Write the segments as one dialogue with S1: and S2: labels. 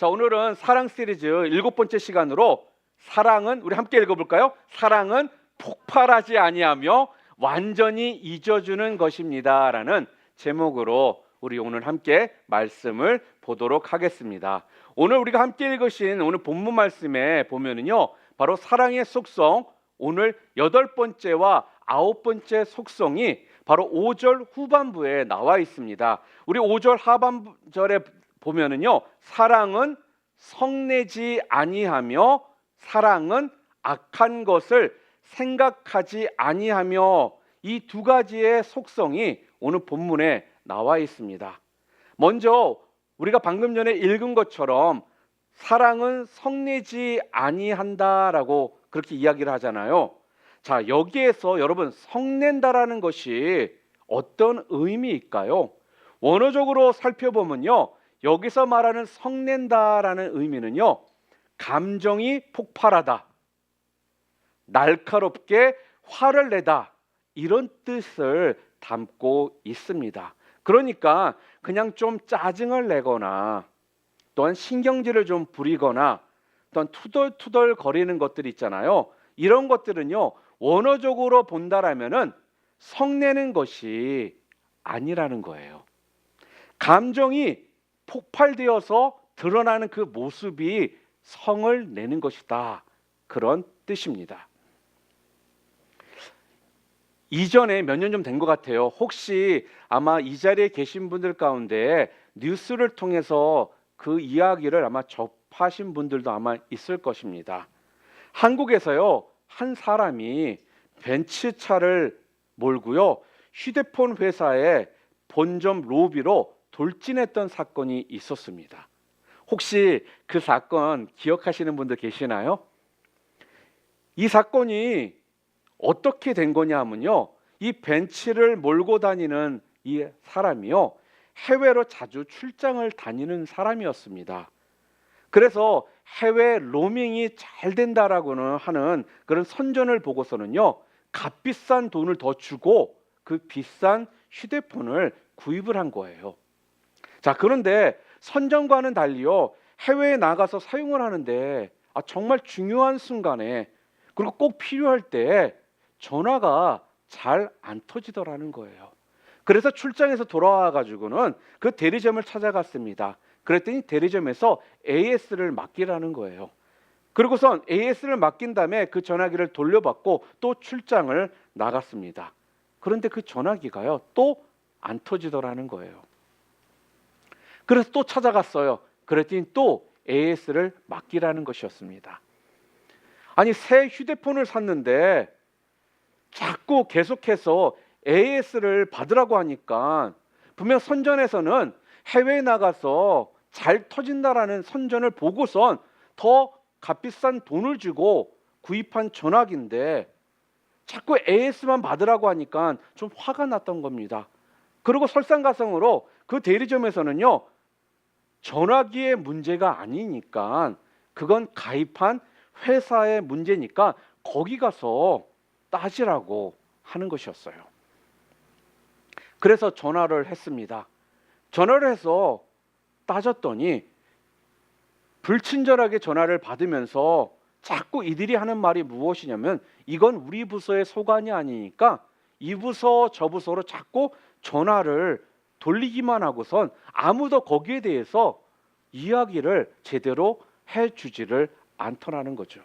S1: 자, 오늘은 사랑 시리즈 7번째 시간으로 사랑은, 우리 함께 읽어볼까요? 사랑은 폭발하지 아니하며 완전히 잊어주는 것입니다 라는 제목으로 우리 오늘 함께 말씀을 보도록 하겠습니다. 오늘 우리가 함께 읽으신 오늘 본문 말씀에 보면은요, 바로 사랑의 속성, 오늘 8번째와 9번째 속성이 바로 5절 후반부에 나와 있습니다. 우리 5절 하반절에 보면은요, 사랑은 성내지 아니하며 사랑은 악한 것을 생각하지 아니하며, 이 두 가지의 속성이 오늘 본문에 나와 있습니다. 먼저 우리가 방금 전에 읽은 것처럼 사랑은 성내지 아니한다라고 그렇게 이야기를 하잖아요. 자, 여기에서 여러분, 성낸다라는 것이 어떤 의미일까요? 원어적으로 살펴보면요, 여기서 말하는 성낸다라는 의미는요, 감정이 폭발하다, 날카롭게 화를 내다, 이런 뜻을 담고 있습니다. 그러니까 그냥 좀 짜증을 내거나 또한 신경질을 좀 부리거나 또한 투덜투덜 거리는 것들 있잖아요. 이런 것들은요, 원어적으로 본다라면은 성내는 것이 아니라는 거예요. 감정이 폭발되어서 드러나는 그 모습이 성을 내는 것이다, 그런 뜻입니다. 이전에 몇 년 좀 된 것 같아요. 혹시 아마 이 자리에 계신 분들 가운데 뉴스를 통해서 그 이야기를 아마 접하신 분들도 아마 있을 것입니다. 한국에서요, 한 사람이 벤츠차를 몰고요, 휴대폰 회사의 본점 로비로 돌진했던 사건이 있었습니다. 혹시 그 사건 기억하시는 분들 계시나요? 이 사건이 어떻게 된 거냐 하면요, 이 벤츠를 몰고 다니는 이 사람이요, 해외로 자주 출장을 다니는 사람이었습니다. 그래서 해외 로밍이 잘 된다라고는 하는 그런 선전을 보고서는요, 값비싼 돈을 더 주고 그 비싼 휴대폰을 구입을 한 거예요. 자, 그런데 선전과는 달리요, 해외에 나가서 사용을 하는데 정말 중요한 순간에, 그리고 꼭 필요할 때 전화가 잘 안 터지더라는 거예요. 그래서 출장에서 돌아와 가지고는 그 대리점을 찾아갔습니다. 그랬더니 대리점에서 AS를 맡기라는 거예요. 그리고선 AS를 맡긴 다음에 그 전화기를 돌려받고 또 출장을 나갔습니다. 그런데 그 전화기가요, 또 안 터지더라는 거예요. 그래서 또 찾아갔어요. 그랬더니 또 AS를 맡기라는 것이었습니다. 아니, 새 휴대폰을 샀는데 자꾸 계속해서 AS를 받으라고 하니까, 분명 선전에서는 해외에 나가서 잘 터진다라는 선전을 보고선 더 값비싼 돈을 주고 구입한 전화기인데 자꾸 AS만 받으라고 하니까 좀 화가 났던 겁니다. 그리고 설상가상으로 그 대리점에서는요, 전화기의 문제가 아니니까, 그건 가입한 회사의 문제니까 거기 가서 따지라고 하는 것이었어요. 그래서 전화를 했습니다. 전화를 해서 따졌더니 불친절하게 전화를 받으면서 자꾸 이들이 하는 말이 무엇이냐면, 이건 우리 부서의 소관이 아니니까 이 부서 저 부서로 자꾸 전화를 돌리기만 하고선 아무도 거기에 대해서 이야기를 제대로 해주지를 않더라는 거죠.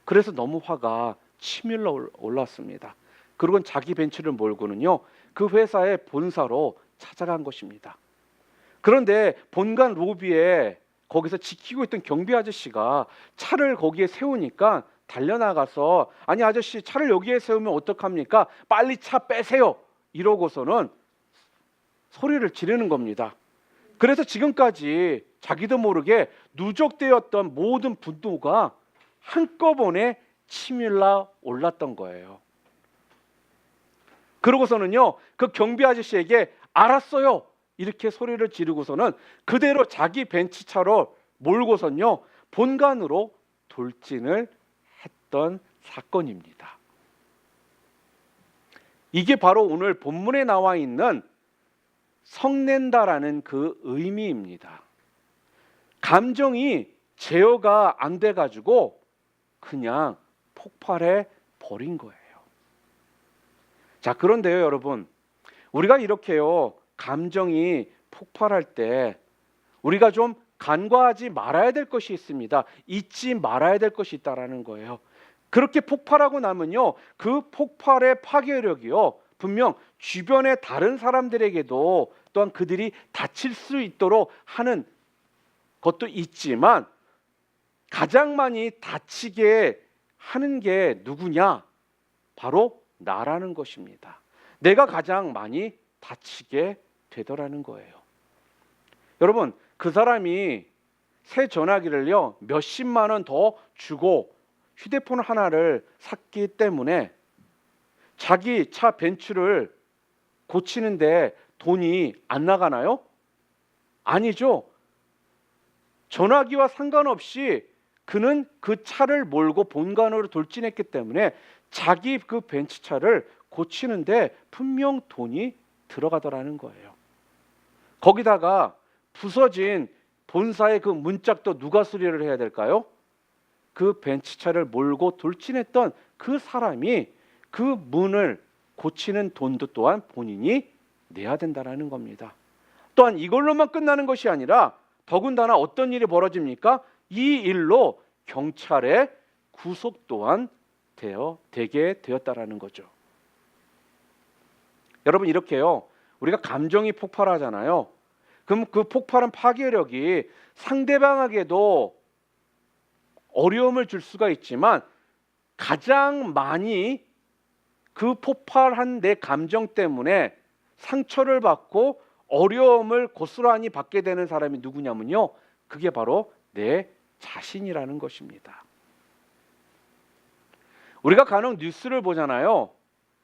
S1: 그래서 너무 화가 치밀러 올랐습니다. 그리고 자기 벤츠를 몰고는요, 그 회사의 본사로 찾아간 것입니다. 그런데 본관 로비에 거기서 지키고 있던 경비 아저씨가 차를 거기에 세우니까 달려나가서, 아니 아저씨, 차를 여기에 세우면 어떡합니까? 빨리 차 빼세요, 이러고서는 소리를 지르는 겁니다. 그래서 지금까지 자기도 모르게 누적되었던 모든 분노가 한꺼번에 치밀러 올랐던 거예요. 그러고서는요, 그 경비 아저씨에게 알았어요, 이렇게 소리를 지르고서는 그대로 자기 벤츠차로 몰고선요, 본관으로 돌진을 했던 사건입니다. 이게 바로 오늘 본문에 나와 있는 성낸다라는 그 의미입니다. 감정이 제어가 안 돼가지고 그냥 폭발해 버린 거예요. 자, 그런데요, 여러분, 우리가 이렇게요, 감정이 폭발할 때 우리가 좀 간과하지 말아야 될 것이 있습니다. 잊지 말아야 될 것이 있다라는 거예요. 그렇게 폭발하고 나면요, 그 폭발의 파괴력이요, 분명 주변의 다른 사람들에게도 또한 그들이 다칠 수 있도록 하는 것도 있지만 가장 많이 다치게 하는 게 누구냐? 바로 나라는 것입니다. 내가 가장 많이 다치게 되더라는 거예요. 여러분, 그 사람이 새 전화기를요, 몇십만 원 더 주고 휴대폰 하나를 샀기 때문에 자기 차 벤츠를 고치는데 돈이 안 나가나요? 아니죠. 전화기와 상관없이 그는 그 차를 몰고 본관으로 돌진했기 때문에 자기 그 벤츠차를 고치는데 분명 돈이 들어가더라는 거예요. 거기다가 부서진 본사의 그 문짝도 누가 수리를 해야 될까요? 그 벤츠차를 몰고 돌진했던 그 사람이 그 문을 고치는 돈도 또한 본인이 내야 된다는 겁니다. 또한 이걸로만 끝나는 것이 아니라 더군다나 어떤 일이 벌어집니까? 이 일로 경찰에 구속 또한 되게 되었다라는 거죠. 여러분, 이렇게요, 우리가 감정이 폭발하잖아요. 그럼 그 폭발한 파괴력이 상대방에게도 어려움을 줄 수가 있지만 가장 많이 그 폭발한 내 감정 때문에 상처를 받고 어려움을 고스란히 받게 되는 사람이 누구냐면요, 그게 바로 내 자신이라는 것입니다. 우리가 간혹 뉴스를 보잖아요.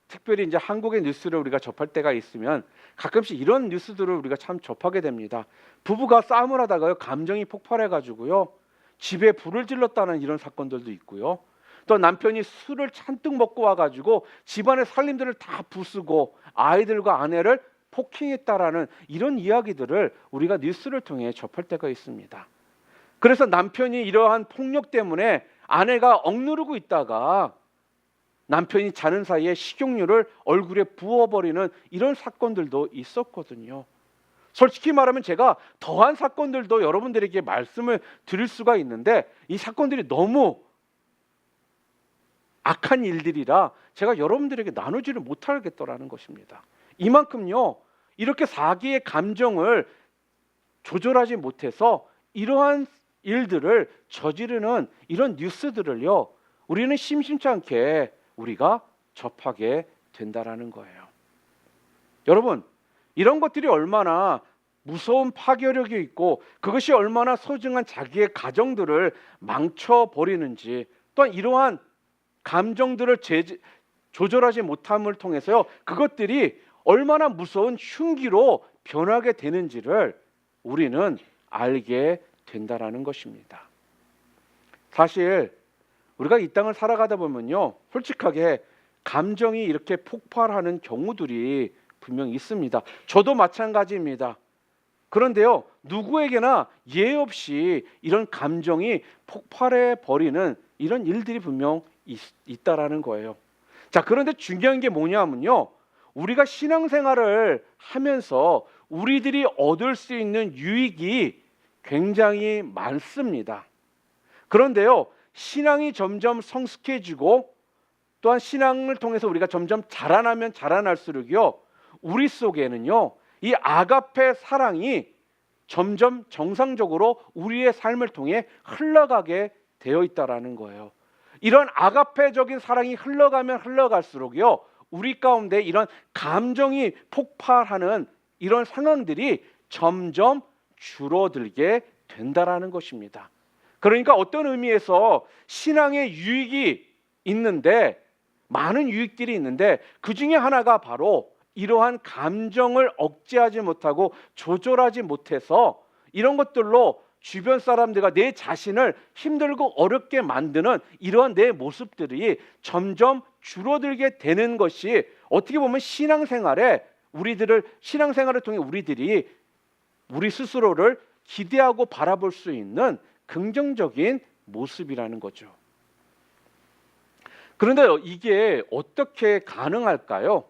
S1: 특별히 이제 한국의 뉴스를 우리가 접할 때가 있으면 가끔씩 이런 뉴스들을 우리가 참 접하게 됩니다. 부부가 싸움을 하다가요, 감정이 폭발해가지고요, 집에 불을 질렀다는 이런 사건들도 있고요. 또 남편이 술을 잔뜩 먹고 와가지고 집안의 살림들을 다 부수고 아이들과 아내를 폭행했다라는 이런 이야기들을 우리가 뉴스를 통해 접할 때가 있습니다. 그래서 남편이 이러한 폭력 때문에 아내가 억누르고 있다가 남편이 자는 사이에 식용유를 얼굴에 부어버리는 이런 사건들도 있었거든요. 솔직히 말하면 제가 더한 사건들도 여러분들에게 말씀을 드릴 수가 있는데 이 사건들이 너무 악한 일들이라 제가 여러분들에게 나누지를 못하겠더라는 것입니다. 이만큼요, 이렇게 자기의 감정을 조절하지 못해서 이러한 일들을 저지르는 이런 뉴스들을요, 우리는 심심치 않게 우리가 접하게 된다라는 거예요. 여러분, 이런 것들이 얼마나 무서운 파괴력이 있고 그것이 얼마나 소중한 자기의 가정들을 망쳐버리는지, 또한 이러한 감정들을 조절하지 못함을 통해서요, 그것들이 얼마나 무서운 흉기로 변하게 되는지를 우리는 알게 된다라는 것입니다. 사실 우리가 이 땅을 살아가다 보면요, 솔직하게 감정이 이렇게 폭발하는 경우들이 분명히 있습니다. 저도 마찬가지입니다. 그런데요, 누구에게나 예 없이 이런 감정이 폭발해 버리는 이런 일들이 분명 있다라는 거예요. 자, 그런데 중요한 게 뭐냐면요, 우리가 신앙생활을 하면서 우리들이 얻을 수 있는 유익이 굉장히 많습니다. 그런데요, 신앙이 점점 성숙해지고 또한 신앙을 통해서 우리가 점점 자라나면 자라날수록요, 우리 속에는요, 이 아가페 사랑이 점점 정상적으로 우리의 삶을 통해 흘러가게 되어 있다라는 거예요. 이런 아가페적인 사랑이 흘러가면 흘러갈수록요, 우리 가운데 이런 감정이 폭발하는 이런 상황들이 점점 줄어들게 된다라는 것입니다. 그러니까 어떤 의미에서 신앙의 유익이 있는데, 많은 유익들이 있는데 그 중에 하나가 바로 이러한 감정을 억제하지 못하고 조절하지 못해서 이런 것들로 주변 사람들과 내 자신을 힘들고 어렵게 만드는 이러한 내 모습들이 점점 줄어들게 되는 것이 어떻게 보면 신앙생활을 통해 우리들이 우리 스스로를 기대하고 바라볼 수 있는 긍정적인 모습이라는 거죠. 그런데 이게 어떻게 가능할까요?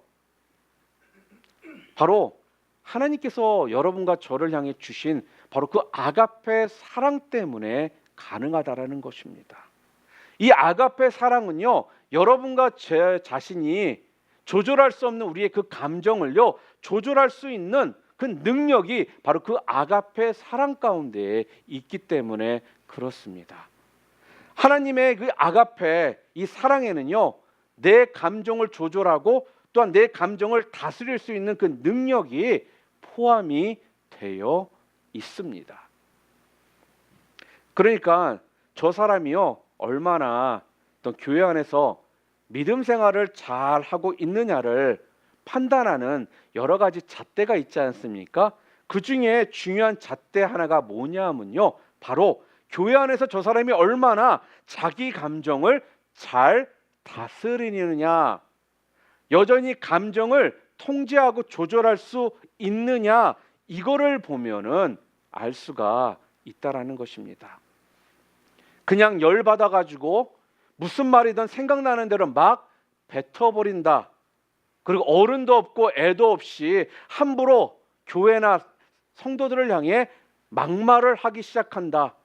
S1: 바로 하나님께서 여러분과 저를 향해 주신 바로 그 아가페 사랑 때문에 가능하다라는 것입니다. 이 아가페 사랑은요, 여러분과 제 자신이 조절할 수 없는 우리의 그 감정을요, 조절할 수 있는 그 능력이 바로 그 아가페 사랑 가운데 있기 때문에 그렇습니다. 하나님의 그 아가페, 이 사랑에는요, 내 감정을 조절하고 또한 내 감정을 다스릴 수 있는 그 능력이 포함이 되어 있습니다. 그러니까 저 사람이요, 얼마나 어떤 교회 안에서 믿음 생활을 잘 하고 있느냐를 판단하는 여러 가지 잣대가 있지 않습니까? 그 중에 중요한 잣대 하나가 뭐냐면요, 바로 교회 안에서 저 사람이 얼마나 자기 감정을 잘 다스리느냐, 여전히 감정을 통제하고 조절할 수 있느냐, 이거를 보면은 알 수가 있다라는 것입니다. 그냥 열받아 가지고 무슨 말이든 생각나는 대로 막 뱉어버린다. 그리고 어른도 없고 애도 없이 함부로 교회나 성도들을 향해 막말을 하기 시작한다.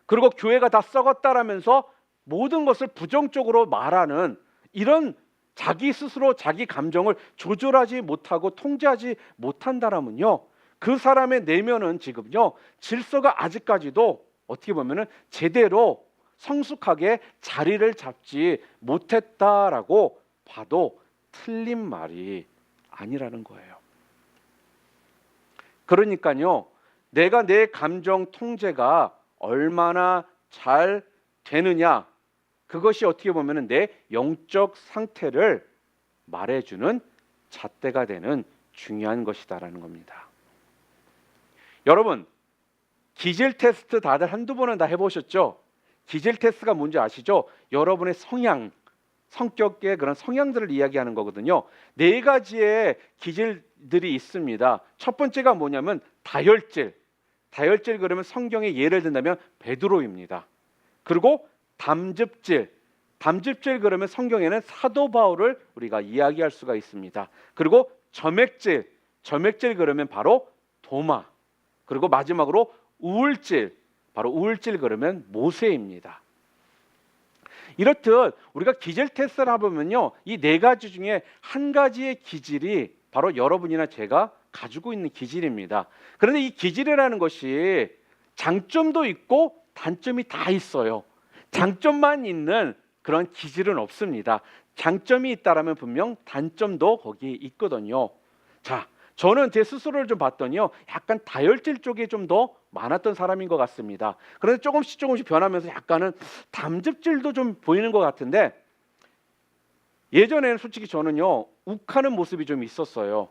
S1: 그리고 교회가 다 썩었다라면서 모든 것을 부정적으로 말하는 이런 자기 스스로 자기 감정을 조절하지 못하고 통제하지 못한다라면요, 그 사람의 내면은 지금요, 질서가 아직까지도 어떻게 보면은 제대로 성숙하게 자리를 잡지 못했다라고 봐도 틀린 말이 아니라는 거예요. 그러니까요, 내가 내 감정 통제가 얼마나 잘 되느냐, 그것이 어떻게 보면은 내 영적 상태를 말해주는 잣대가 되는 중요한 것이다라는 겁니다. 여러분, 기질 테스트 다들 한두 번은 다 해보셨죠? 기질 테스트가 뭔지 아시죠? 여러분의 성향, 성격의 그런 성향들을 이야기하는 거거든요. 네 가지의 기질들이 있습니다. 첫 번째가 뭐냐면 다혈질. 다혈질 그러면 성경에 예를 든다면 베드로입니다. 그리고 담즙질. 담즙질 그러면 성경에는 사도 바울을 우리가 이야기할 수가 있습니다. 그리고 점액질. 점액질 그러면 바로 도마. 그리고 마지막으로 우울질. 바로 우울질 그러면 모세입니다. 이렇듯 우리가 기질 테스트를 해보면요, 이 네 가지 중에 한 가지의 기질이 바로 여러분이나 제가 가지고 있는 기질입니다. 그런데 이 기질이라는 것이 장점도 있고 단점이 다 있어요. 장점만 있는 그런 기질은 없습니다. 장점이 있다라면 분명 단점도 거기에 있거든요. 자, 저는 제 스스로를 좀 봤더니요, 약간 다혈질 쪽에 좀 더 많았던 사람인 것 같습니다. 그런데 조금씩 변하면서 약간은 담즙질도 좀 보이는 것 같은데, 예전에는 솔직히 저는요, 욱하는 모습이 좀 있었어요.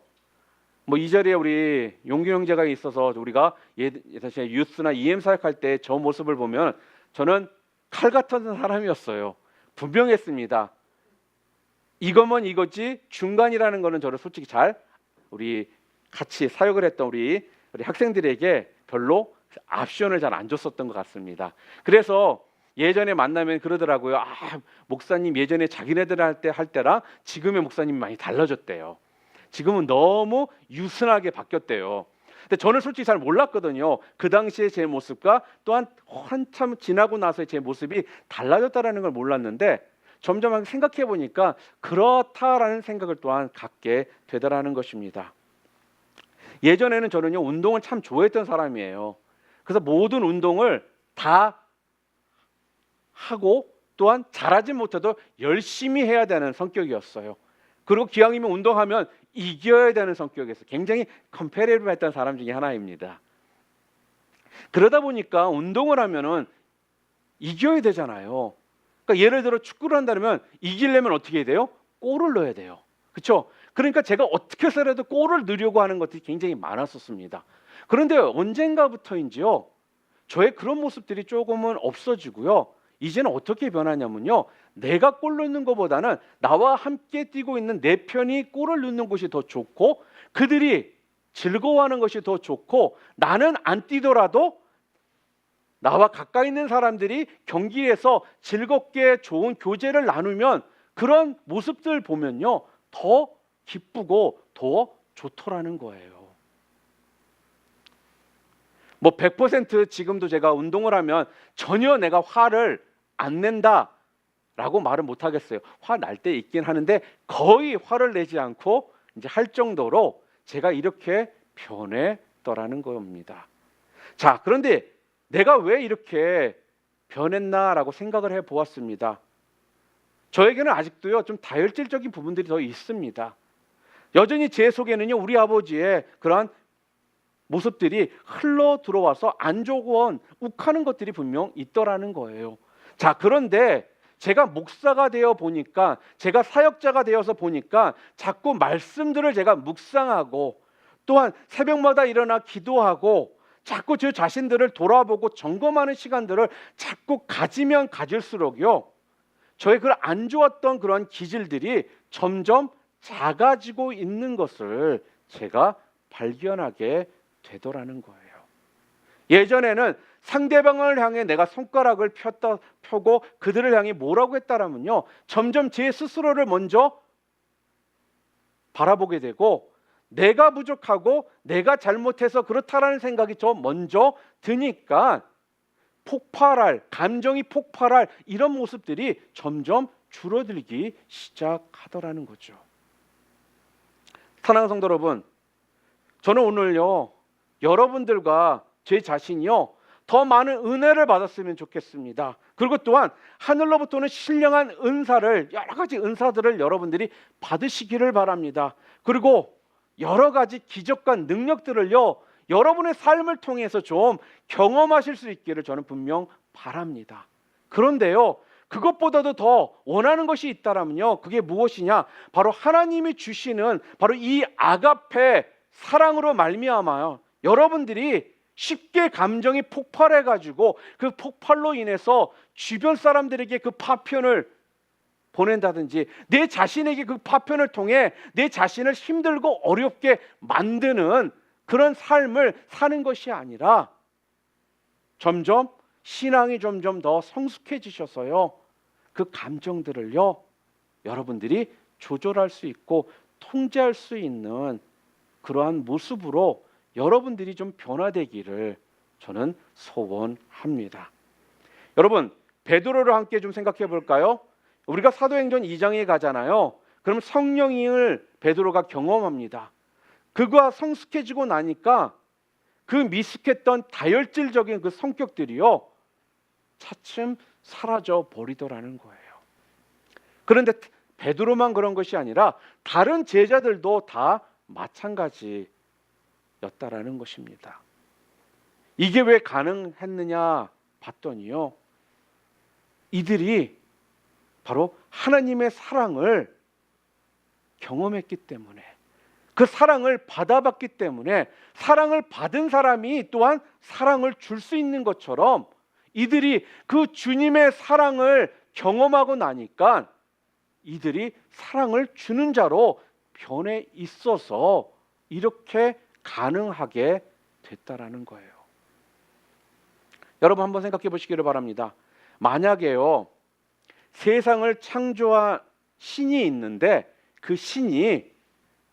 S1: 뭐 이 자리에 우리 용규 형제가 있어서 우리가 사실 유스나 EM 사역할 때 저 모습을 보면 저는 칼 같은 사람이었어요. 분명했습니다. 이거면 이거지 중간이라는 거는 저를 솔직히 잘 우리 같이 사역을 했던 우리 학생들에게 별로 옵션을 잘 안 줬었던 것 같습니다. 그래서 예전에 만나면 그러더라고요. 아, 목사님 예전에 자기네들 할 때랑 지금의 목사님이 많이 달라졌대요. 지금은 너무 유순하게 바뀌었대요. 근데 저는 솔직히 잘 몰랐거든요. 그 당시에 제 모습과 또한 한참 지나고 나서의 제 모습이 달라졌다는 걸 몰랐는데, 점점 생각해 보니까 그렇다라는 생각을 또한 갖게 되더라는 것입니다. 예전에는 저는요, 운동을 참 좋아했던 사람이에요. 그래서 모든 운동을 다 하고 또한 잘하지 못해도 열심히 해야 되는 성격이었어요. 그리고 기왕이면 운동하면 이겨야 되는 성격이었어요. 굉장히 컴페티티브 했던 사람 중에 하나입니다. 그러다 보니까 운동을 하면은 이겨야 되잖아요. 그러니까 예를 들어 축구를 한다면 이기려면 어떻게 해야 돼요? 골을 넣어야 돼요. 그렇죠? 그러니까 제가 어떻게 해서라도 골을 넣으려고 하는 것들이 굉장히 많았었습니다. 그런데 언젠가부터인지요, 저의 그런 모습들이 조금은 없어지고요. 이제는 어떻게 변하냐면요, 내가 골 넣는 것보다는 나와 함께 뛰고 있는 내 편이 골을 넣는 것이 더 좋고, 그들이 즐거워하는 것이 더 좋고, 나는 안 뛰더라도 나와 가까이 있는 사람들이 경기에서 즐겁게 좋은 교제를 나누면 그런 모습들 보면요, 더 기쁘고 더 좋더라는 거예요. 뭐 100% 지금도 제가 운동을 하면 전혀 내가 화를 안 낸다라고 말은 못 하겠어요. 화 날 때 있긴 하는데 거의 화를 내지 않고 이제 할 정도로 제가 이렇게 변했더라는 겁니다. 자, 그런데 내가 왜 이렇게 변했나라고 생각을 해 보았습니다. 저에게는 아직도요, 좀 다혈질적인 부분들이 더 있습니다. 여전히 제 속에는요, 우리 아버지의 그러한 모습들이 흘러 들어와서 안 좋은 욱하는 것들이 분명 있더라는 거예요. 자, 그런데 제가 목사가 되어 보니까, 제가 사역자가 되어서 보니까 자꾸 말씀들을 제가 묵상하고 또한 새벽마다 일어나 기도하고 자꾸 저 자신들을 돌아보고 점검하는 시간들을 자꾸 가지면 가질수록요, 저의 그 안 좋았던 그런 기질들이 점점 작아지고 있는 것을 제가 발견하게 되더라는 거예요. 예전에는 상대방을 향해 내가 손가락을 펴고 그들을 향해 뭐라고 했다라면요, 점점 제 스스로를 먼저 바라보게 되고 내가 부족하고 내가 잘못해서 그렇다라는 생각이 저 먼저 드니까 감정이 폭발할 이런 모습들이 점점 줄어들기 시작하더라는 거죠. 사랑하는 성도 여러분, 저는 오늘요, 여러분들과 제 자신이요, 더 많은 은혜를 받았으면 좋겠습니다. 그리고 또한 하늘로부터는 신령한 은사를, 여러 가지 은사들을 여러분들이 받으시기를 바랍니다. 그리고 여러 가지 기적과 능력들을요, 여러분의 삶을 통해서 좀 경험하실 수 있기를 저는 분명 바랍니다. 그런데요, 그것보다도 더 원하는 것이 있다라면요, 그게 무엇이냐? 바로 하나님이 주시는 바로 이 아가페 사랑으로 말미암아요, 여러분들이 쉽게 감정이 폭발해 가지고 그 폭발로 인해서 주변 사람들에게 그 파편을 보낸다든지 내 자신에게 그 파편을 통해 내 자신을 힘들고 어렵게 만드는 그런 삶을 사는 것이 아니라 점점 신앙이 점점 더 성숙해지셔서요, 그 감정들을요, 여러분들이 조절할 수 있고 통제할 수 있는 그러한 모습으로 여러분들이 좀 변화되기를 저는 소원합니다. 여러분, 베드로를 함께 좀 생각해 볼까요? 우리가 사도행전 2장에 가잖아요. 그럼 성령을 베드로가 경험합니다. 그가 성숙해지고 나니까 그 미숙했던 다혈질적인 그 성격들이요, 차츰 사라져 버리더라는 거예요. 그런데 베드로만 그런 것이 아니라 다른 제자들도 다 마찬가지였다라는 것입니다. 이게 왜 가능했느냐 봤더니요, 이들이 바로 하나님의 사랑을 경험했기 때문에, 그 사랑을 받아봤기 때문에, 사랑을 받은 사람이 또한 사랑을 줄 수 있는 것처럼 이들이 그 주님의 사랑을 경험하고 나니까 이들이 사랑을 주는 자로 변해 있어서 이렇게 가능하게 됐다라는 거예요. 여러분 한번 생각해 보시기를 바랍니다. 만약에요, 세상을 창조한 신이 있는데 그 신이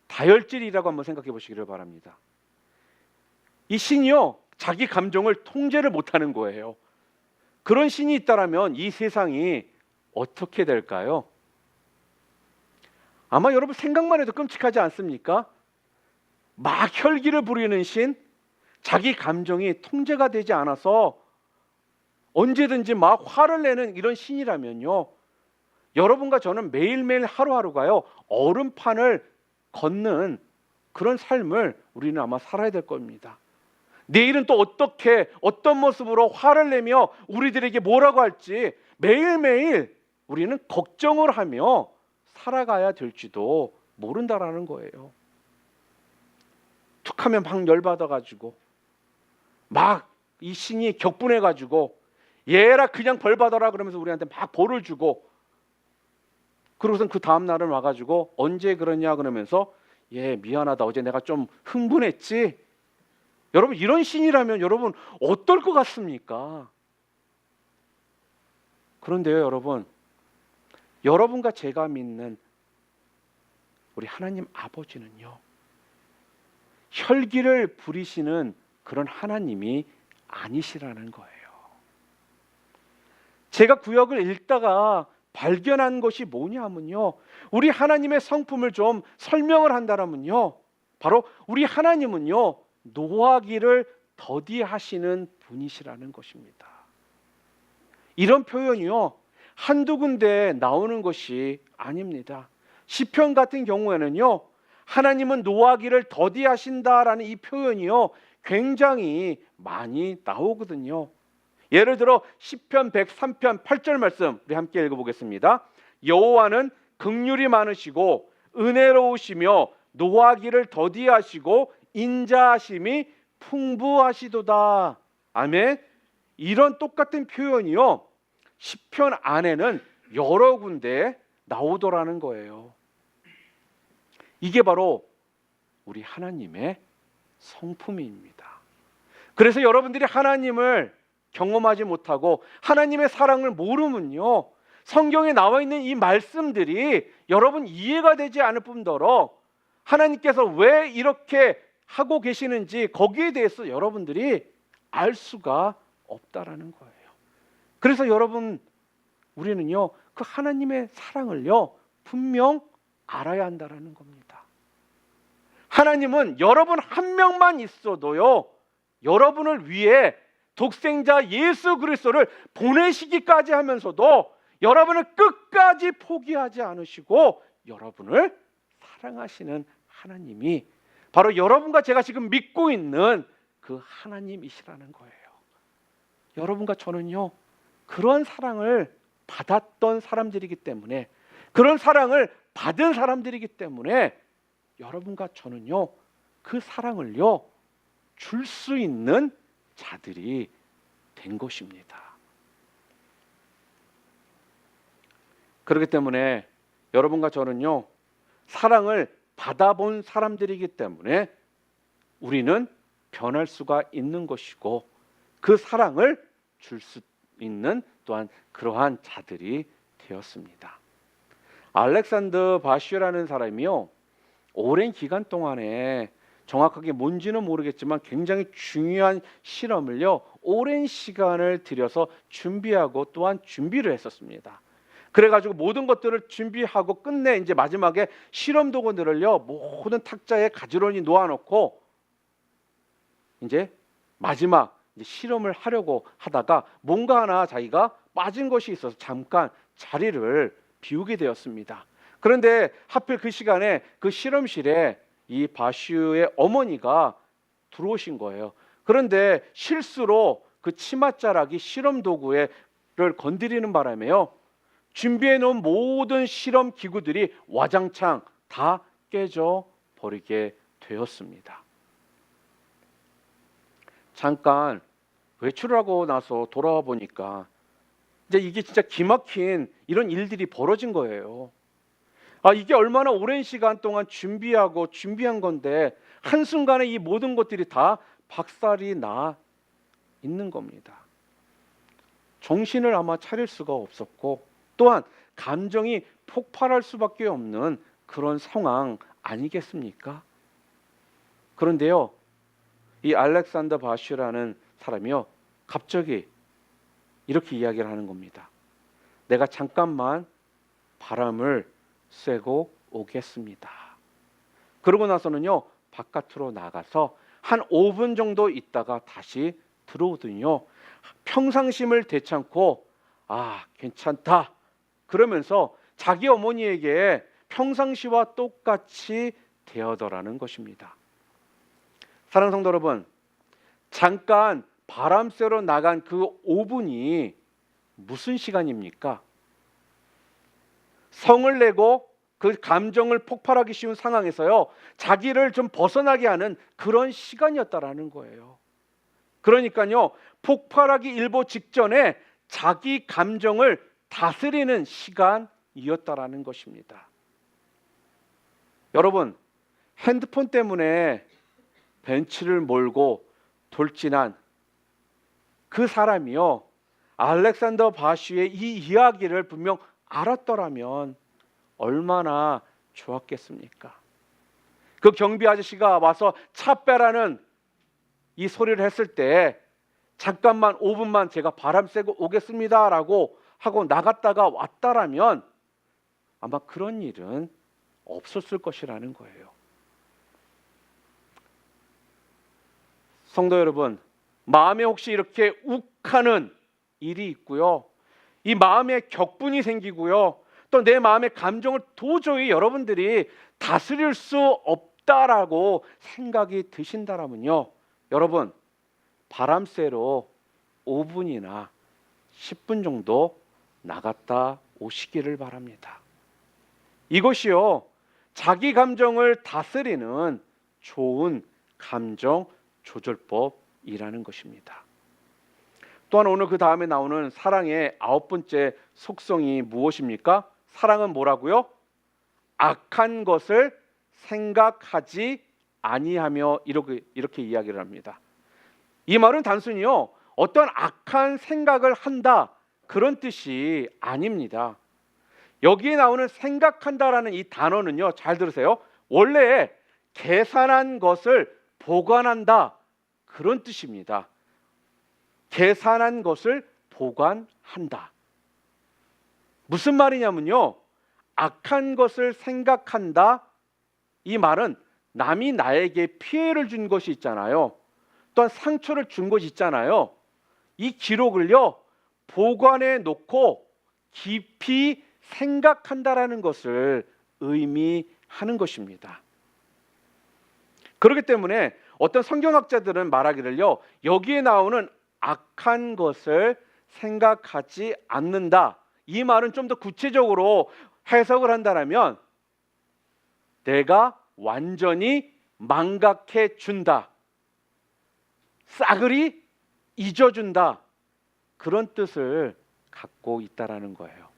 S1: 다혈질이라고 한번 생각해 보시기를 바랍니다. 이 신이요, 자기 감정을 통제를 못하는 거예요. 그런 신이 있다라면 이 세상이 어떻게 될까요? 아마 여러분 생각만 해도 끔찍하지 않습니까? 막 혈기를 부리는 신, 자기 감정이 통제가 되지 않아서 언제든지 막 화를 내는 이런 신이라면요, 여러분과 저는 매일매일 하루하루가요, 얼음판을 걷는 그런 삶을 우리는 아마 살아야 될 겁니다. 내일은 또 어떻게, 어떤 모습으로 화를 내며 우리들에게 뭐라고 할지 매일매일 우리는 걱정을 하며 살아가야 될지도 모른다라는 거예요. 툭하면 막 열받아가지고 막 이 신이 격분해가지고 얘라 그냥 벌 받아라 그러면서 우리한테 막 벌을 주고, 그러고선 그 다음 날은 와가지고 언제 그러냐 그러면서 얘 미안하다, 어제 내가 좀 흥분했지. 여러분 이런 신이라면 여러분 어떨 것 같습니까? 그런데요, 여러분, 여러분과 제가 믿는 우리 하나님 아버지는요, 혈기를 부리시는 그런 하나님이 아니시라는 거예요. 제가 구약을 읽다가 발견한 것이 뭐냐면요, 우리 하나님의 성품을 좀 설명을 한다면요, 바로 우리 하나님은요, 노하기를 더디하시는 분이시라는 것입니다. 이런 표현이요, 한두 군데 나오는 것이 아닙니다. 시편 같은 경우에는요, 하나님은 노하기를 더디하신다라는 이 표현이요, 굉장히 많이 나오거든요. 예를 들어 시편 103편 8절 말씀 우리 함께 읽어보겠습니다. 여호와는 긍휼이 많으시고 은혜로우시며 노하기를 더디하시고 인자하심이 풍부하시도다. 아멘. 이런 똑같은 표현이요, 시편 안에는 여러 군데 나오더라는 거예요. 이게 바로 우리 하나님의 성품입니다. 그래서 여러분들이 하나님을 경험하지 못하고 하나님의 사랑을 모르면요, 성경에 나와 있는 이 말씀들이 여러분 이해가 되지 않을 뿐더러 하나님께서 왜 이렇게 하고 계시는지 거기에 대해서 여러분들이 알 수가 없다라는 거예요. 그래서 여러분, 우리는요, 그 하나님의 사랑을요, 분명 알아야 한다라는 겁니다. 하나님은 여러분 한 명만 있어도요, 여러분을 위해 독생자 예수 그리스도를 보내시기까지 하면서도 여러분을 끝까지 포기하지 않으시고 여러분을 사랑하시는 하나님이 바로 여러분과 제가 지금 믿고 있는 그 하나님이시라는 거예요. 여러분과 저는요, 그런 사랑을 받았던 사람들이기 때문에, 그런 사랑을 받은 사람들이기 때문에 여러분과 저는요, 그 사랑을요, 줄 수 있는 자들이 된 것입니다. 그렇기 때문에 여러분과 저는요, 사랑을 받아본 사람들이기 때문에 우리는 변할 수가 있는 것이고 그 사랑을 줄 수 있는 또한 그러한 자들이 되었습니다. 알렉산더 바슈라는 사람이요, 오랜 기간 동안에 정확하게 뭔지는 모르겠지만 굉장히 중요한 실험을요, 오랜 시간을 들여서 준비하고 또한 준비를 했었습니다. 그래가지고 모든 것들을 준비하고 끝내 이제 마지막에 실험 도구들을요, 모든 탁자에 가지런히 놓아놓고 이제 마지막 이제 실험을 하려고 하다가 뭔가 하나 자기가 빠진 것이 있어서 잠깐 자리를 비우게 되었습니다. 그런데 하필 그 시간에 그 실험실에 이 바슈의 어머니가 들어오신 거예요. 그런데 실수로 그 치맛자락이 실험 도구를 건드리는 바람에요, 준비해 놓은 모든 실험 기구들이 와장창 다 깨져 버리게 되었습니다. 잠깐 외출을 하고 나서 돌아와 보니까 이제 이게 진짜 기막힌 이런 일들이 벌어진 거예요. 이게 얼마나 오랜 시간 동안 준비한 건데 한순간에 이 모든 것들이 다 박살이 나 있는 겁니다. 정신을 아마 차릴 수가 없었고 또한 감정이 폭발할 수밖에 없는 그런 상황 아니겠습니까? 그런데요, 이 알렉산더 바슈라는 사람이요, 갑자기 이렇게 이야기를 하는 겁니다. 내가 잠깐만 바람을 쐬고 오겠습니다. 그러고 나서는요, 바깥으로 나가서 한 5분 정도 있다가 다시 들어오더니요, 평상심을 되찾고 괜찮다 그러면서 자기 어머니에게 평상시와 똑같이 대하더라는 것입니다. 사랑하는 성도 여러분, 잠깐 바람 쐬러 나간 그 5분이 무슨 시간입니까? 성을 내고 그 감정을 폭발하기 쉬운 상황에서요, 자기를 좀 벗어나게 하는 그런 시간이었다라는 거예요. 그러니까요, 폭발하기 일보 직전에 자기 감정을 다스리는 시간이었다라는 것입니다. 여러분, 핸드폰 때문에 벤츠를 몰고 돌진한 그 사람이요, 알렉산더 바슈의 이 이야기를 분명 알았더라면 얼마나 좋았겠습니까? 그 경비 아저씨가 와서 차 빼라는 이 소리를 했을 때 잠깐만 5분만 제가 바람 쐬고 오겠습니다라고 하고 나갔다가 왔다라면 아마 그런 일은 없었을 것이라는 거예요. 성도 여러분, 마음에 혹시 이렇게 욱하는 일이 있고요. 이 마음에 격분이 생기고요. 또 내 마음의 감정을 도저히 여러분들이 다스릴 수 없다라고 생각이 드신다라면요. 여러분, 바람 쐬러 5분이나 10분 정도 나갔다 오시기를 바랍니다. 이것이요, 자기 감정을 다스리는 좋은 감정 조절법이라는 것입니다. 또한 오늘 그 다음에 나오는 사랑의 9번째 속성이 무엇입니까? 사랑은 뭐라고요? 악한 것을 생각하지 아니하며 이렇게 이야기를 합니다. 이 말은 단순히요, 어떤 악한 생각을 한다 그런 뜻이 아닙니다. 여기에 나오는 생각한다라는 이 단어는요, 잘 들으세요. 원래 계산한 것을 보관한다 그런 뜻입니다. 계산한 것을 보관한다. 무슨 말이냐면요, 악한 것을 생각한다, 이 말은 남이 나에게 피해를 준 것이 있잖아요. 또한 상처를 준 것이 있잖아요. 이 기록을요, 보관해 놓고 깊이 생각한다라는 것을 의미하는 것입니다. 그렇기 때문에 어떤 성경학자들은 말하기를요, 여기에 나오는 악한 것을 생각하지 않는다, 이 말은 좀 더 구체적으로 해석을 한다면 내가 완전히 망각해 준다, 싸그리 잊어준다, 그런 뜻을 갖고 있다라는 거예요.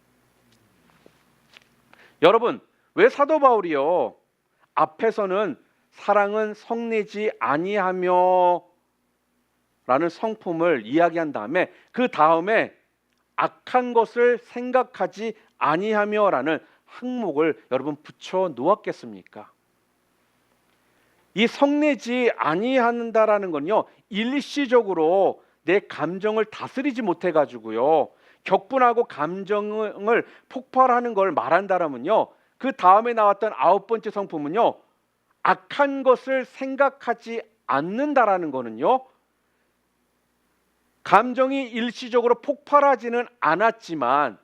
S1: 여러분, 왜 사도 바울이요, 앞에서는 사랑은 성내지 아니하며 라는 성품을 이야기한 다음에 그 다음에 악한 것을 생각하지 아니하며 라는 항목을 여러분 붙여 놓았겠습니까? 이 성내지 아니한다라는 건요, 일시적으로 내 감정을 다스리지 못해 가지고요, 격분하고 감정을 폭발하는 걸 말한다라면요, 그 다음에 나왔던 9번째 성품은요, 악한 것을 생각하지 않는다라는 거는요, 감정이 일시적으로 폭발하지는 않았지만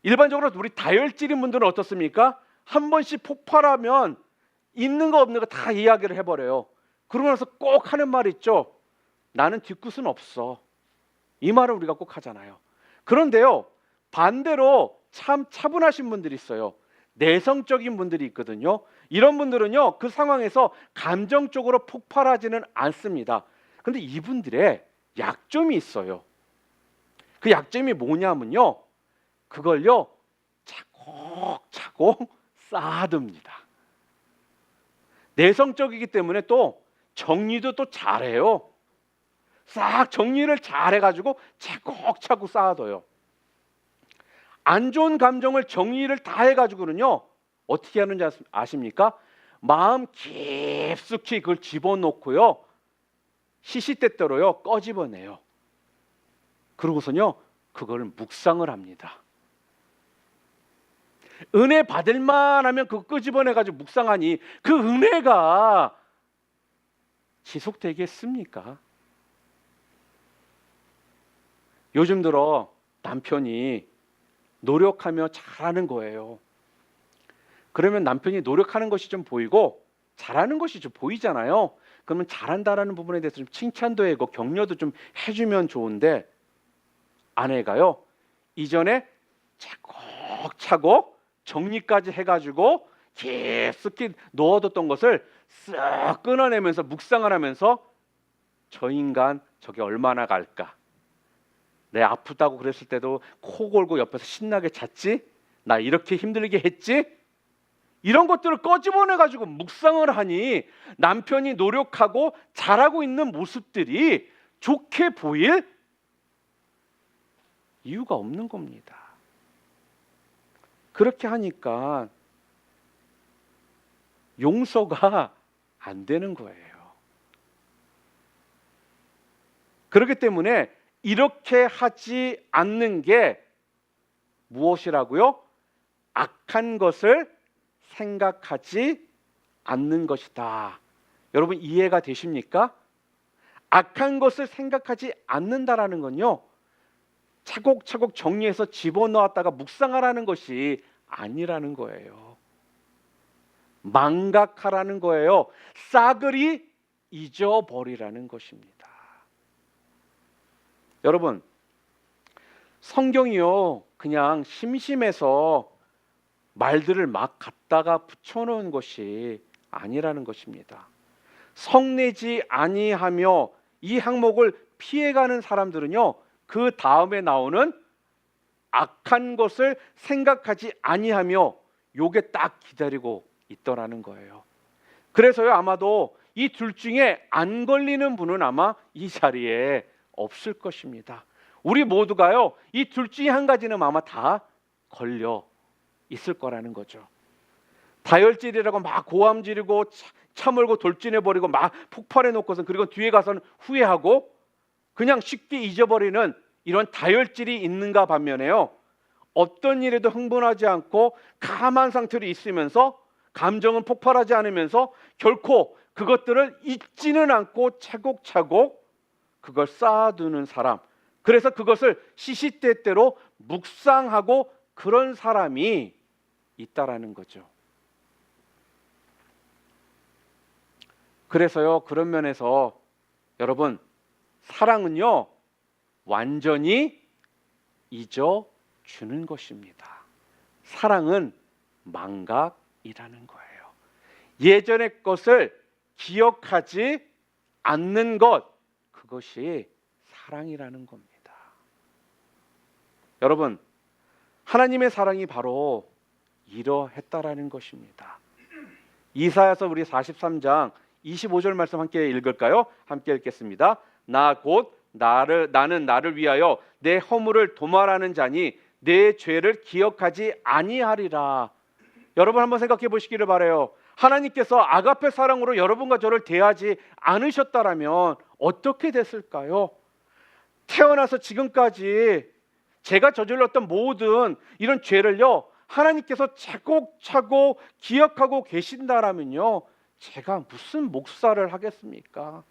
S1: 일반적으로 우리 다혈질인 분들은 어떻습니까? 한 번씩 폭발하면 있는 거 없는 거 다 이야기를 해버려요. 그러고 나서 꼭 하는 말 있죠. 나는 뒤끝은 없어. 이 말을 우리가 꼭 하잖아요. 그런데요, 반대로 참 차분하신 분들이 있어요. 내성적인 분들이 있거든요. 이런 분들은요, 그 상황에서 감정적으로 폭발하지는 않습니다. 그런데 이분들의 약점이 있어요. 그 약점이 뭐냐면요, 그걸요, 차곡차곡 쌓아둡니다. 내성적이기 때문에 또 정리도 또 잘해요. 싹 정리를 잘해가지고 차곡차곡 쌓아둬요. 안 좋은 감정을 정리를 다 해가지고는요, 어떻게 하는지 아십니까? 마음 깊숙이 그걸 집어넣고요, 시시때때로요 꺼집어내요. 그러고서요 그걸 묵상을 합니다. 은혜 받을 만하면 그거 끄집어내가지고 묵상하니 그 은혜가 지속되겠습니까? 요즘 들어 남편이 노력하며 잘하는 거예요. 그러면 남편이 노력하는 것이 좀 보이고 잘하는 것이 좀 보이잖아요. 그러면 잘한다라는 부분에 대해서 좀 칭찬도 하고 격려도 좀 해주면 좋은데, 아내가요 이전에 차곡차곡 정리까지 해가지고 깊숙이 넣어뒀던 것을 쓱 끊어내면서 묵상을 하면서 저 인간 저게 얼마나 갈까? 내 아프다고 그랬을 때도 코 골고 옆에서 신나게 잤지? 나 이렇게 힘들게 했지? 이런 것들을 꺼집어내가지고 묵상을 하니 남편이 노력하고 잘하고 있는 모습들이 좋게 보일 이유가 없는 겁니다. 그렇게 하니까 용서가 안 되는 거예요. 그렇기 때문에 이렇게 하지 않는 게 무엇이라고요? 악한 것을 생각하지 않는 것이다. 여러분 이해가 되십니까? 악한 것을 생각하지 않는다라는 건요, 차곡차곡 정리해서 집어넣었다가 묵상하라는 것이 아니라는 거예요. 망각하라는 거예요. 싸그리 잊어버리라는 것입니다. 여러분, 성경이요, 그냥 심심해서 말들을 막 갖다가 붙여놓은 것이 아니라는 것입니다. 성내지 아니하며 이 항목을 피해가는 사람들은요, 그 다음에 나오는 악한 것을 생각하지 아니하며 요게 딱 기다리고 있더라는 거예요. 그래서요, 아마도 이 둘 중에 안 걸리는 분은 아마 이 자리에 없을 것입니다. 우리 모두가요, 이 둘 중에 한 가지는 아마 다 걸려 있을 거라는 거죠. 다혈질이라고 막 고함 지르고 차 몰고 돌진해버리고 막 폭발해 놓고서 그리고 뒤에 가서는 후회하고 그냥 쉽게 잊어버리는 이런 다혈질이 있는가 반면에요, 어떤 일에도 흥분하지 않고 가만 상태로 있으면서 감정은 폭발하지 않으면서 결코 그것들을 잊지는 않고 차곡차곡 그걸 쌓아두는 사람, 그래서 그것을 시시때때로 묵상하고 그런 사람이 있다라는 거죠. 그래서요, 그런 면에서 여러분, 사랑은요, 완전히 잊어주는 것입니다. 사랑은 망각이라는 거예요. 예전의 것을 기억하지 않는 것, 그것이 사랑이라는 겁니다. 여러분, 하나님의 사랑이 바로 이러했다라는 것입니다. 이사야서 우리 43장 25절 말씀 함께 읽을까요? 함께 읽겠습니다. 나는 나를 위하여 내 허물을 도말하는 자니 내 죄를 기억하지 아니하리라. 여러분 한번 생각해 보시기를 바라요. 하나님께서 아가페 사랑으로 여러분과 저를 대하지 않으셨다라면 어떻게 됐을까요? 태어나서 지금까지 제가 저질렀던 모든 이런 죄를요, 하나님께서 차곡차곡 기억하고 계신다라면요, 제가 무슨 목사를 하겠습니까?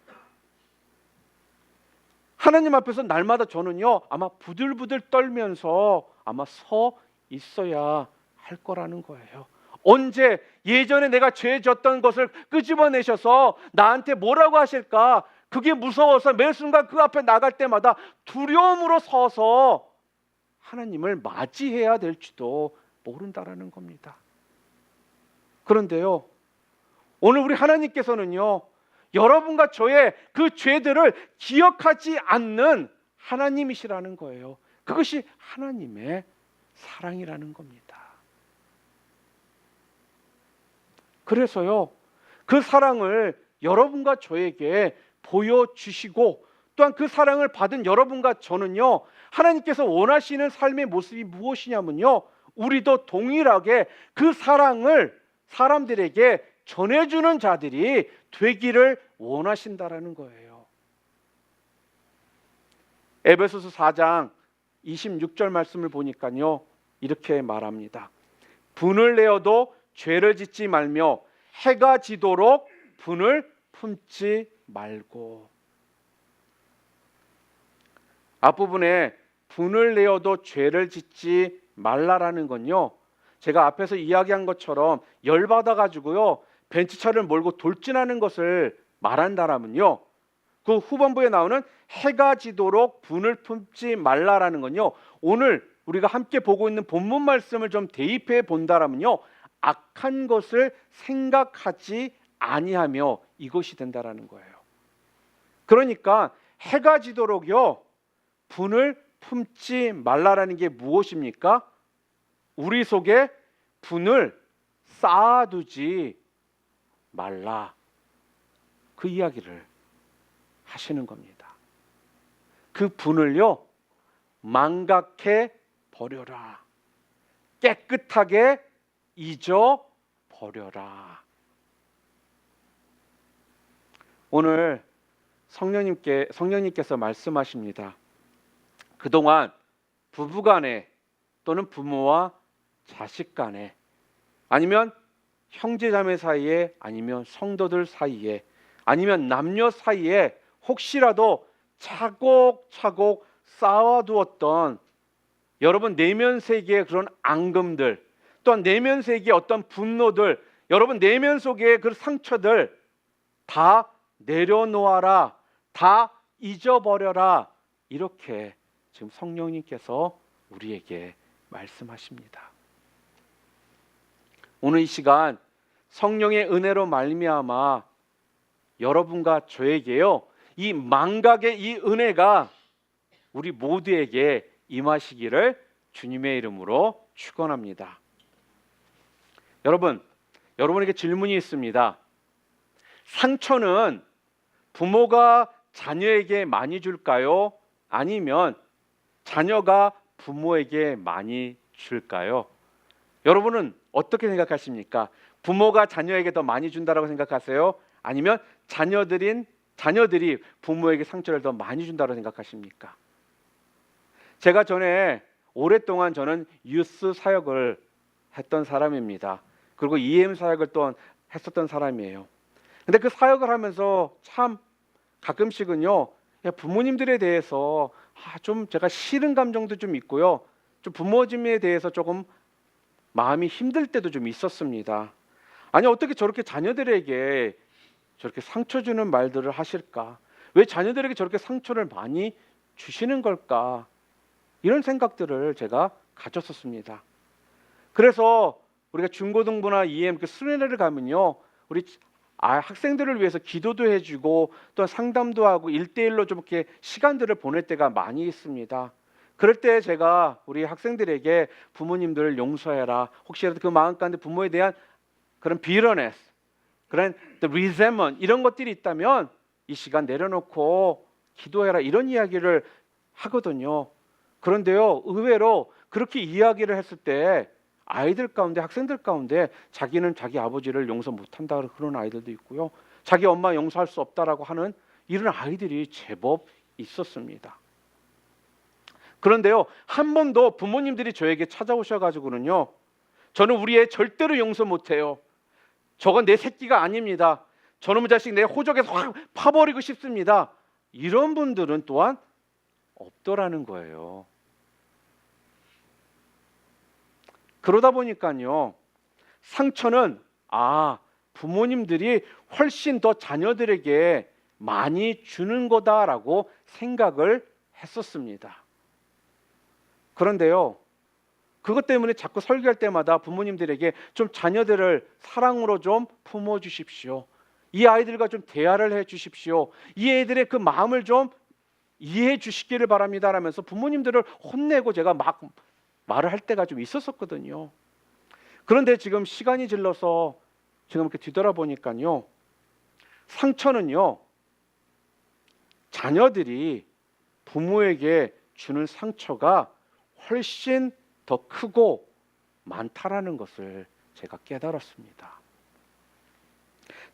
S1: 하나님 앞에서 날마다 저는요, 아마 부들부들 떨면서 아마 서 있어야 할 거라는 거예요. 언제 예전에 내가 죄 졌던 것을 끄집어내셔서 나한테 뭐라고 하실까? 그게 무서워서 매 순간 그 앞에 나갈 때마다 두려움으로 서서 하나님을 맞이해야 될지도 모른다라는 겁니다. 그런데요, 오늘 우리 하나님께서는요, 여러분과 저의 그 죄들을 기억하지 않는 하나님이시라는 거예요. 그것이 하나님의 사랑이라는 겁니다. 그래서요, 그 사랑을 여러분과 저에게 보여주시고 또한 그 사랑을 받은 여러분과 저는요, 하나님께서 원하시는 삶의 모습이 무엇이냐면요, 우리도 동일하게 그 사랑을 사람들에게 전해주는 자들이 되기를 원하신다라는 거예요. 에베소서 4장 26절 말씀을 보니까요, 이렇게 말합니다. 분을 내어도 죄를 짓지 말며 해가 지도록 분을 품지 말고. 앞부분에 분을 내어도 죄를 짓지 말라라는 건요, 제가 앞에서 이야기한 것처럼 열받아 가지고요 벤츠차를 몰고 돌진하는 것을 말한다라면요, 그 후반부에 나오는 해가 지도록 분을 품지 말라라는 건요, 오늘 우리가 함께 보고 있는 본문 말씀을 좀 대입해 본다라면요, 악한 것을 생각하지 아니하며 이것이 된다라는 거예요. 그러니까 해가 지도록요 분을 품지 말라라는 게 무엇입니까? 우리 속에 분을 쌓아두지 말라, 그 이야기를 하시는 겁니다. 그 분을요 망각해 버려라. 깨끗하게 잊어 버려라. 오늘 성령님께서 말씀하십니다. 그동안 부부간에 또는 부모와 자식 간에 아니면 형제자매 사이에 아니면 성도들 사이에 아니면 남녀 사이에 혹시라도 차곡차곡 쌓아두었던 여러분 내면 세계의 그런 앙금들, 또한 내면 세계의 어떤 분노들, 여러분 내면 속의 그 상처들 다 내려놓아라, 다 잊어버려라. 이렇게 지금 성령님께서 우리에게 말씀하십니다. 오늘 이 시간 성령의 은혜로 말미암아 여러분과 저에게요, 이 망각의 이 은혜가 우리 모두에게 임하시기를 주님의 이름으로 축원합니다. 여러분에게 질문이 있습니다. 상처는 부모가 자녀에게 많이 줄까요? 아니면 자녀가 부모에게 많이 줄까요? 여러분은 어떻게 생각하십니까? 부모가 자녀에게 더 많이 준다고 생각하세요? 아니면 자녀들이 부모에게 상처를 더 많이 준다고 생각하십니까? 제가 전에 오랫동안 저는 유스 사역을 했던 사람입니다. 그리고 EM 사역을 또 했었던 사람이에요. 근데 그 사역을 하면서 참 가끔씩은요, 부모님들에 대해서 좀 제가 싫은 감정도 좀 있고요, 좀 부모님에 대해서 조금 마음이 힘들 때도 좀 있었습니다. 아니, 어떻게 저렇게 자녀들에게 저렇게 상처 주는 말들을 하실까? 왜 자녀들에게 저렇게 상처를 많이 주시는 걸까? 이런 생각들을 제가 가졌었습니다. 그래서 우리가 중고등부나 EM 그 수련회를 가면요, 우리 학생들을 위해서 기도도 해주고 또 상담도 하고 1대1로 좀 이렇게 시간들을 보낼 때가 많이 있습니다. 그럴 때 제가 우리 학생들에게 부모님들을 용서해라, 혹시라도 그 마음 가운데 부모에 대한 그런 bitterness, 그런 resentment 이런 것들이 있다면 이 시간 내려놓고 기도해라, 이런 이야기를 하거든요. 그런데요, 의외로 그렇게 이야기를 했을 때 아이들 가운데, 학생들 가운데 자기는 자기 아버지를 용서 못한다 그런 아이들도 있고요, 자기 엄마 용서할 수 없다라고 하는 이런 아이들이 제법 있었습니다. 그런데요, 한 번도 부모님들이 저에게 찾아오셔가지고는요, 저는 우리 애 절대로 용서 못해요, 저건 내 새끼가 아닙니다, 저놈의 자식 내 호적에서 확 파버리고 싶습니다, 이런 분들은 또한 없더라는 거예요. 그러다 보니까요, 상처는 부모님들이 훨씬 더 자녀들에게 많이 주는 거다라고 생각을 했었습니다. 그런데요, 그것 때문에 자꾸 설교할 때마다 부모님들에게 좀 자녀들을 사랑으로 좀 품어주십시오, 이 아이들과 좀 대화를 해주십시오, 이 애들의 그 마음을 좀 이해해 주시기를 바랍니다 라면서 부모님들을 혼내고 제가 막 말을 할 때가 좀 있었거든요. 그런데 지금 시간이 질러서 지금 이렇게 뒤돌아보니까요, 상처는요, 자녀들이 부모에게 주는 상처가 훨씬 더 크고 많다라는 것을 제가 깨달았습니다.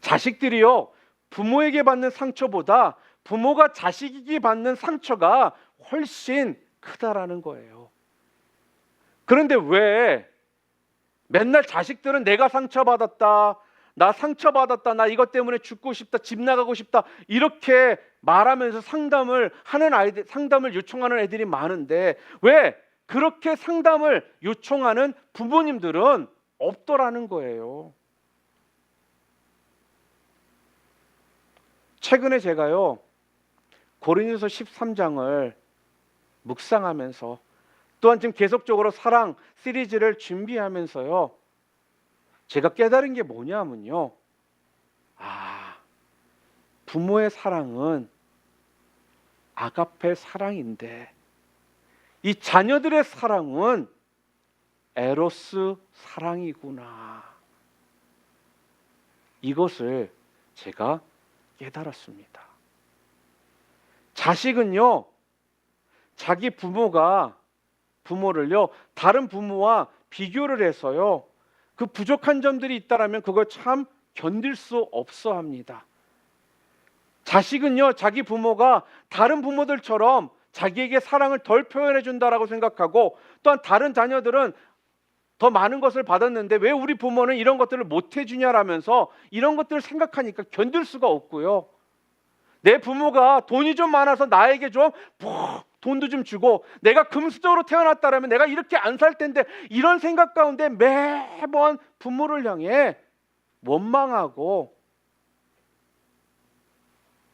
S1: 자식들이요, 부모에게 받는 상처보다 부모가 자식에게 받는 상처가 훨씬 크다라는 거예요. 그런데 왜 맨날 자식들은 내가 상처받았다, 나 상처받았다, 나 이것 때문에 죽고 싶다, 집 나가고 싶다, 이렇게 말하면서 상담을 요청하는 애들이 많은데 왜 그렇게 상담을 요청하는 부모님들은 없더라는 거예요. 최근에 제가요, 고린도서 13장을 묵상하면서 또한 지금 계속적으로 사랑 시리즈를 준비하면서요, 제가 깨달은 게 뭐냐면요, 부모의 사랑은 아가페 사랑인데 이 자녀들의 사랑은 에로스 사랑이구나, 이것을 제가 깨달았습니다. 자식은요, 자기 부모를요 다른 부모와 비교를 해서요 그 부족한 점들이 있다라면 그걸 참 견딜 수 없어 합니다. 자식은요 자기 부모가 다른 부모들처럼 자기에게 사랑을 덜 표현해 준다라고 생각하고, 또한 다른 자녀들은 더 많은 것을 받았는데 왜 우리 부모는 이런 것들을 못 해주냐라면서 이런 것들을 생각하니까 견딜 수가 없고요. 내 부모가 돈이 좀 많아서 나에게 좀 돈도 좀 주고 내가 금수저로 태어났다라면 내가 이렇게 안 살 텐데, 이런 생각 가운데 매번 부모를 향해 원망하고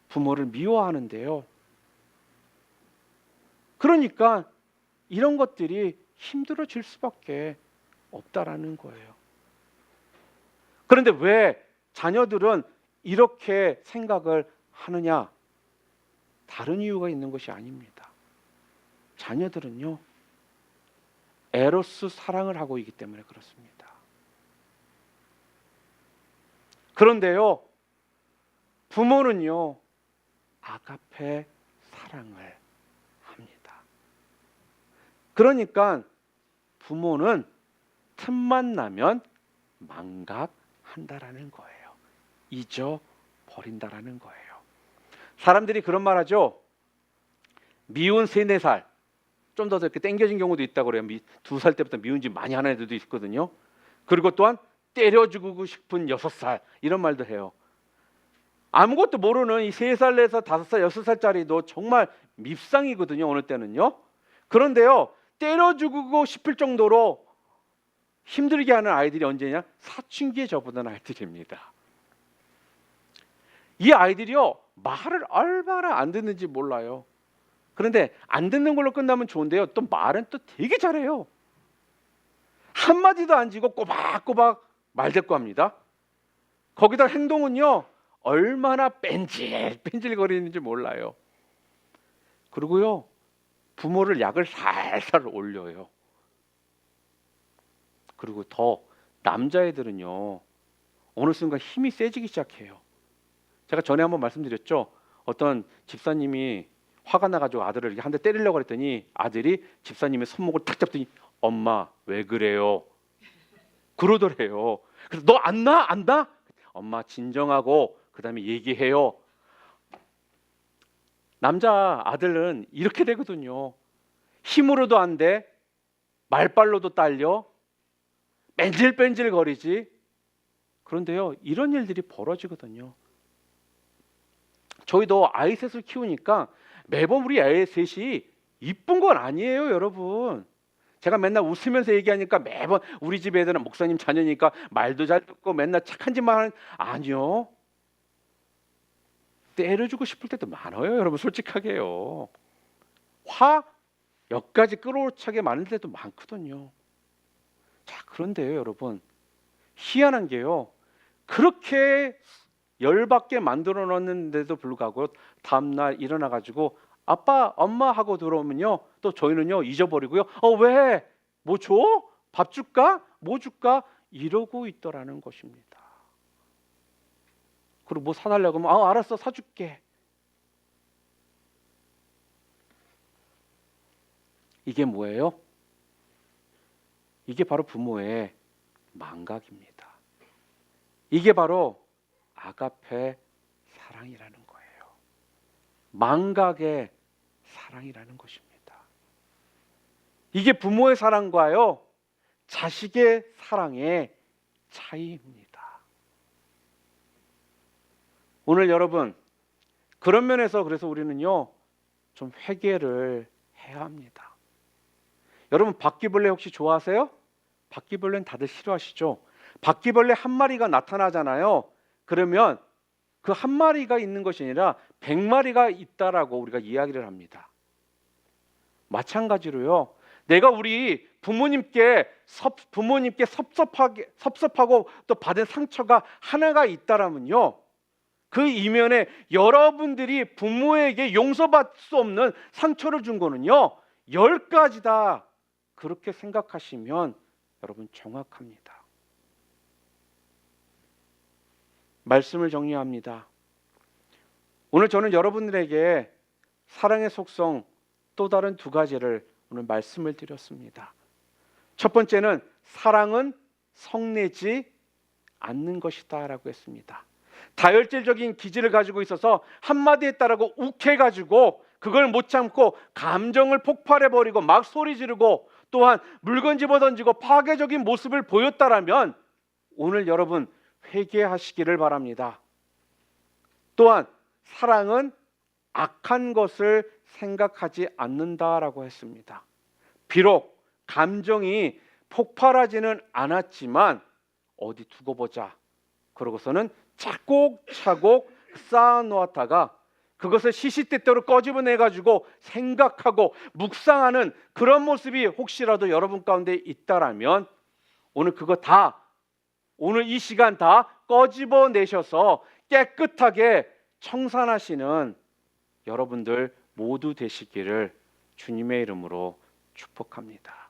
S1: 부모를 미워하는데요. 그러니까 이런 것들이 힘들어질 수밖에 없다라는 거예요. 그런데 왜 자녀들은 이렇게 생각을 하느냐? 다른 이유가 있는 것이 아닙니다. 자녀들은요 에로스 사랑을 하고 있기 때문에 그렇습니다. 그런데요 부모는요 아가페 사랑을 합니다. 그러니까 부모는 틈만 나면 망각한다라는 거예요. 잊어버린다라는 거예요. 사람들이 그런 말 하죠. 미운 3, 4살 좀 더 이렇게 땡겨진 경우도 있다고 그래요. 2살 때부터 미운 짓 많이 하는 애들도 있거든요. 그리고 또한 때려 죽이고 싶은 6살 이런 말도 해요. 아무것도 모르는 이 3살, 4살, 5살, 6살짜리도 정말 밉상이거든요. 어느 때는요. 그런데요 때려 죽이고 싶을 정도로 힘들게 하는 아이들이 언제냐? 사춘기에 접어든 아이들입니다. 이 아이들이요 말을 얼마나 안 듣는지 몰라요. 그런데 안 듣는 걸로 끝나면 좋은데요 또 말은 또 되게 잘해요. 한마디도 안 지고 꼬박꼬박 말대꾸합니다. 거기다 행동은요 얼마나 뺀질뺀질거리는지 몰라요. 그리고요 부모를 약을 살살 올려요. 그리고 더 남자애들은요 어느 순간 힘이 세지기 시작해요. 제가 전에 한번 말씀드렸죠. 어떤 집사님이 화가 나가지고 아들을 이렇게 한 대 때리려고 그랬더니 아들이 집사님의 손목을 탁 잡더니 엄마 왜 그래요? 그러더래요. 그래서 너 안 나? 안 나? 엄마 진정하고 그 다음에 얘기해요. 남자 아들은 이렇게 되거든요. 힘으로도 안 돼. 말발로도 딸려. 뺀질뺀질 거리지. 그런데요 이런 일들이 벌어지거든요. 저희도 아이 셋을 키우니까 매번 우리 아이 셋이 이쁜 건 아니에요 여러분. 제가 맨날 웃으면서 얘기하니까 매번 우리 집 애들은 목사님 자녀니까 말도 잘 듣고 맨날 착한 짓만 하는, 아니요. 때려주고 싶을 때도 많아요 여러분. 솔직하게요. 화 여기까지 끌어차게 많을 때도 많거든요. 자 그런데요 여러분 희한한 게요 그렇게 열받게 만들어 놨는데도 불구하고 다음날 일어나 가지고 아빠 엄마 하고 들어오면요 또 저희는요 잊어버리고요 왜? 뭐 줘? 밥 줄까? 뭐 줄까? 이러고 있더라는 것입니다. 그리고 뭐 사달라고 하면 알았어 사줄게. 이게 뭐예요? 이게 바로 부모의 망각입니다. 이게 바로 아가페 사랑이라는 거예요. 망각의 사랑이라는 것입니다. 이게 부모의 사랑과요 자식의 사랑의 차이입니다. 오늘 여러분 그런 면에서 그래서 우리는요 좀 회개를 해야 합니다. 여러분 바퀴벌레 혹시 좋아하세요? 바퀴벌레는 다들 싫어하시죠? 바퀴벌레 한 마리가 나타나잖아요. 그러면 그 한 마리가 있는 것이 아니라 100마리가 있다라고 우리가 이야기를 합니다. 마찬가지로요. 내가 우리 부모님께 섭섭하고 또 받은 상처가 하나가 있다라면요. 그 이면에 여러분들이 부모에게 용서받을 수 없는 상처를 준 거는요. 10가지다. 그렇게 생각하시면 여러분 정확합니다. 말씀을 정리합니다. 오늘 저는 여러분들에게 사랑의 속성 또 다른 두 가지를 오늘 말씀을 드렸습니다. 첫 번째는 사랑은 성내지 않는 것이다 라고 했습니다. 다혈질적인 기질을 가지고 있어서 한마디 했다라고 욱해가지고 그걸 못 참고 감정을 폭발해버리고 막 소리 지르고 또한 물건 집어던지고 파괴적인 모습을 보였다라면 오늘 여러분 회개하시기를 바랍니다. 또한 사랑은 악한 것을 생각하지 않는다라고 했습니다. 비록 감정이 폭발하지는 않았지만 어디 두고 보자 그러고서는 차곡차곡 쌓아놓았다가 그것을 시시때때로 꺼집어내가지고 생각하고 묵상하는 그런 모습이 혹시라도 여러분 가운데 있다라면 오늘 그거 다 오늘 이 시간 다 꺼집어내셔서 깨끗하게 청산하시는 여러분들 모두 되시기를 주님의 이름으로 축복합니다.